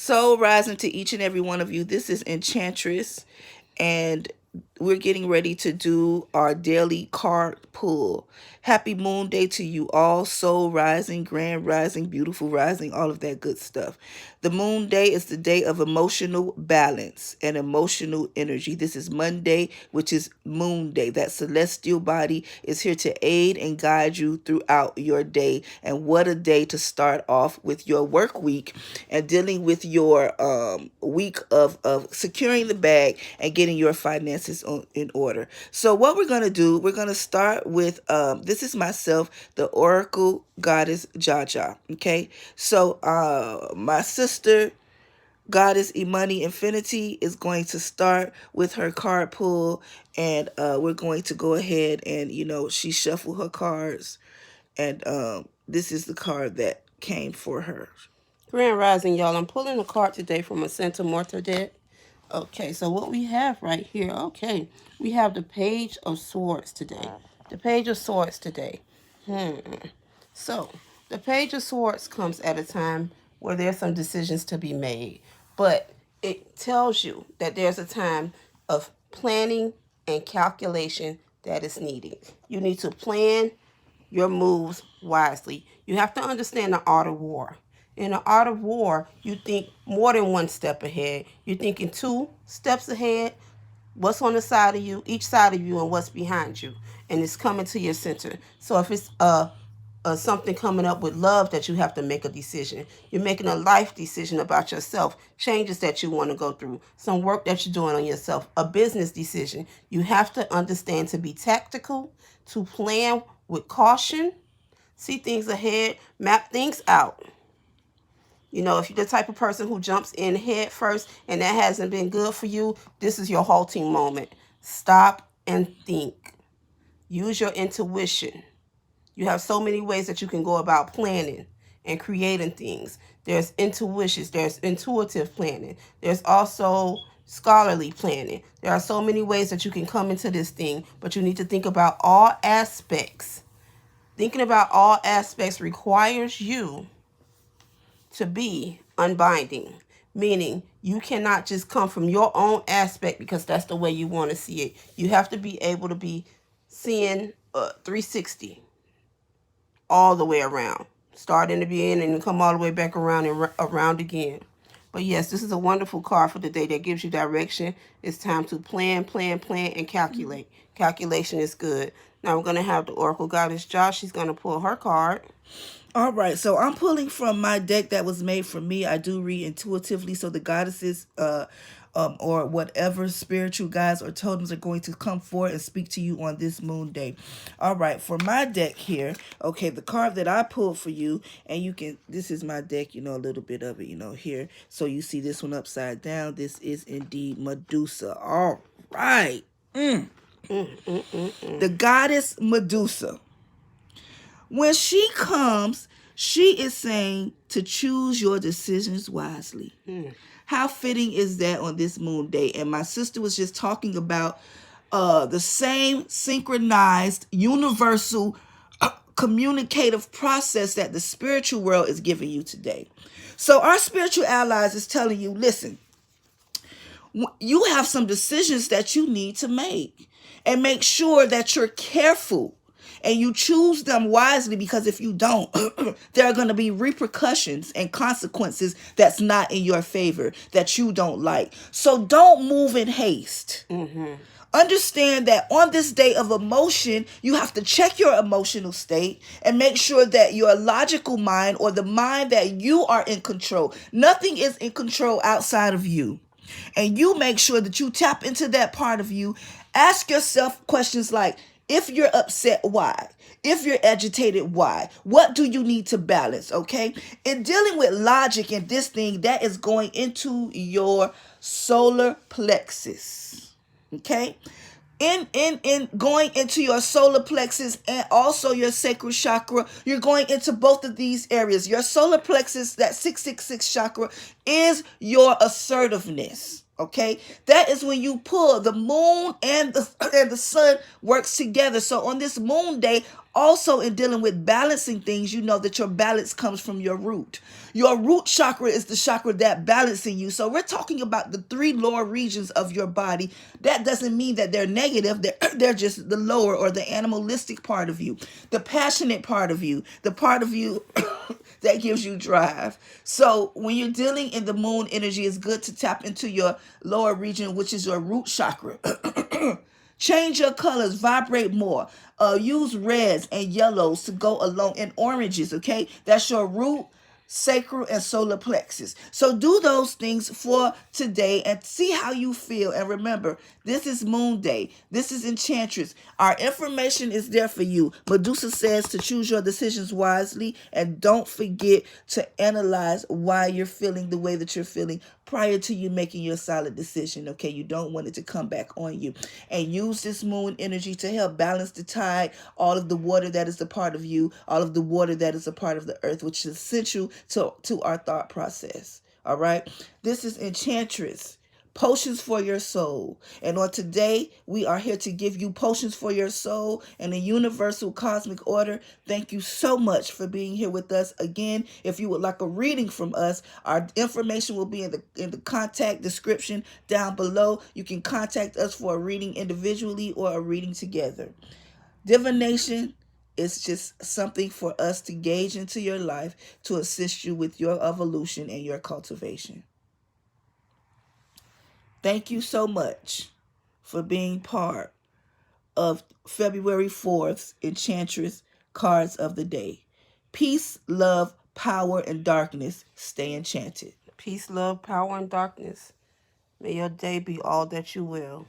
So rising to each and every one of you. This is Enchantress, and we're getting ready to do our daily card pull. Happy Moon Day to you all. Soul rising, grand rising, beautiful rising, all of that good stuff. The Moon Day is the day of emotional balance and emotional energy. This is Monday, which is Moon Day. That celestial body is here to aid and guide you throughout your day. And what a day to start off with your work week and dealing with your week of securing the bag and getting your finances in order. So what we're going to do, we're going to start with, this is myself, the Oracle Goddess Jaja. Okay. So my sister, Goddess Imani Infinity, is going to start with her card pull, and we're going to go ahead and, she shuffle her cards, and this is the card that came for her. Grand Rising, y'all. I'm pulling a card today from a Santa Marta deck. Okay, so what we have right here, we have the Page of Swords today. The Page of Swords today. So, the Page of Swords comes at a time where there's some decisions to be made, but it tells you that there's a time of planning and calculation that is needed. You need to plan your moves wisely. You have to understand the art of war. In the art of war, you think more than one step ahead. You're thinking 2 steps ahead, what's on the side of you, each side of you, and what's behind you. And it's coming to your center. So if it's something coming up with love that you have to make a decision. You're making a life decision about yourself, changes that you want to go through, some work that you're doing on yourself, a business decision. You have to understand to be tactical, to plan with caution, see things ahead, map things out. If you're the type of person who jumps in head first and that hasn't been good for you, this is your halting moment. Stop and think. Use your intuition. You have so many ways that you can go about planning and creating things. There's intuitions, there's intuitive planning. There's also scholarly planning. There are so many ways that you can come into this thing, but you need to think about all aspects. Thinking about all aspects requires you to be unbinding, meaning you cannot just come from your own aspect because that's the way you want to see it. You have to be able to be seeing 360 all the way around. Start in the beginning and come all the way back around and around again. But yes, this is a wonderful card for the day that gives you direction. It's time to plan, and calculate. Calculation is good. Now we're going to have the Oracle Goddess Josh. She's going to pull her card. All right, so I'm pulling from my deck that was made for me. I do read intuitively, so the goddesses or whatever spiritual guides or totems are going to come forward and speak to you on this moon day. All right, for my deck here, okay, the card that I pulled for you, and this is my deck, a little bit of it, here. So you see this one upside down. This is indeed Medusa. All right. The goddess Medusa. When she comes, she is saying to choose your decisions wisely. How fitting is that on this moon day? And my sister was just talking about the same synchronized, universal, communicative process that the spiritual world is giving you today. So our spiritual allies is telling you, listen, you have some decisions that you need to make. And make sure that you're careful and you choose them wisely, because if you don't, there are going to be repercussions and consequences that's not in your favor, that you don't like. So don't move in haste. Understand that on this day of emotion, you have to check your emotional state and make sure that your logical mind, or the mind that you are in control, nothing is in control outside of you. And you make sure that you tap into that part of you. Ask yourself questions like, if you're upset, why? If you're agitated, why? What do you need to balance, okay? In dealing with logic and this thing, that is going into your solar plexus, okay? In going into your solar plexus and also your sacral chakra, you're going into both of these areas. Your solar plexus, that 666 chakra, is your assertiveness. Okay, that is when you pull the moon and the sun works together. So on this moon day, Also, in dealing with balancing things, you know that your balance comes from your root. Your root chakra is the chakra that balancing you. So we're talking about the three lower regions of your body. That doesn't mean that they're negative. They're just the lower or the animalistic part of you, the passionate part of you, the part of you that gives you drive. So when you're dealing in the moon energy, it's good to tap into your lower region, which is your root chakra. Change your colors, vibrate more. Use reds and yellows to go along, and oranges, okay? That's your root, sacral, and solar plexus. So do those things for today and see how you feel. And remember, this is Moon Day. This is Enchantress. Our information is there for you. Medusa says to choose your decisions wisely, and don't forget to analyze why you're feeling the way that you're feeling prior to you making your solid decision. Okay, you don't want it to come back on you. And use this moon energy to help balance the tide, all of the water that is a part of you, all of the water that is a part of the earth, which is essential to our thought process. All right, this is Enchantress. Potions for your soul. And on today, we are here to give you potions for your soul and a universal cosmic order. Thank you so much for being here with us. Again, if you would like a reading from us, our information will be in the contact description down below. You can contact us for a reading individually or a reading together. Divination is just something for us to gauge into your life to assist you with your evolution and your cultivation. Thank you so much for being part of February 4th's Enchantress Cards of the Day. Peace, love, power, and darkness. Stay enchanted. Peace, love, power, and darkness. May your day be all that you will.